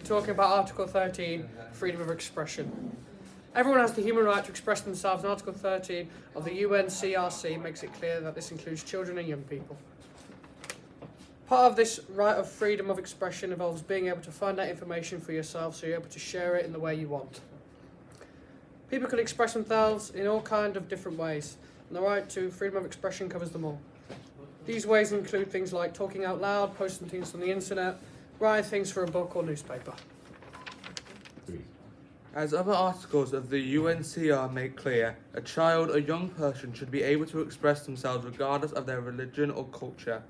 talking about Article 13, freedom of expression. Everyone has the human right to express themselves, and Article 13 of the UNCRC makes it clear that this includes children and young people. Part of this right of freedom of expression involves being able to find out information for yourself so you're able to share it in the way you want. People can express themselves in all kinds of different ways, and the right to freedom of expression covers them all. These ways include things like talking out loud, posting things on the internet, writing things for a book or newspaper. As other articles of the UNCR make clear, a child or young person should be able to express themselves regardless of their religion or culture.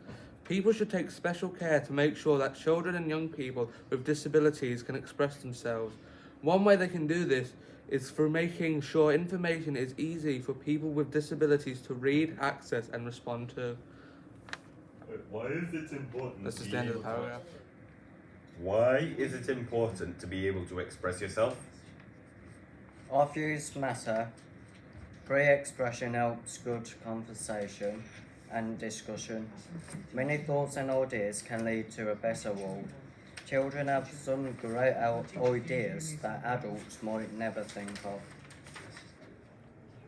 People should take special care to make sure that children and young people with disabilities can express themselves. One way they can do this is through making sure information is easy for people with disabilities to read, access, and respond to. Why is it important? That's just the end of the paragraph. Why is it important to be able to express yourself? Our views matter. Free expression helps good conversation and discussion. Many thoughts and ideas can lead to a better world. Children have some great ideas that adults might never think of.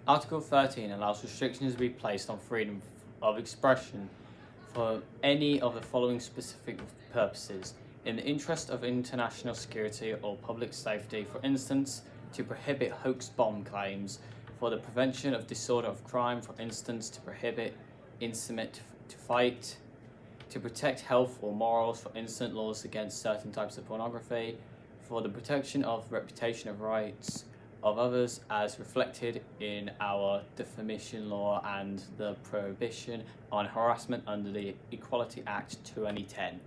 Article 13 allows restrictions to be placed on freedom of expression for any of the following specific purposes: in the interest of international security or public safety, for instance, to prohibit hoax bomb claims, for the prevention of disorder of crime, for instance, to prohibit intimate to fight, to protect health or morals, for instance, laws against certain types of pornography, for the protection of reputation of rights of others as reflected in our defamation law and the prohibition on harassment under the Equality Act 2010.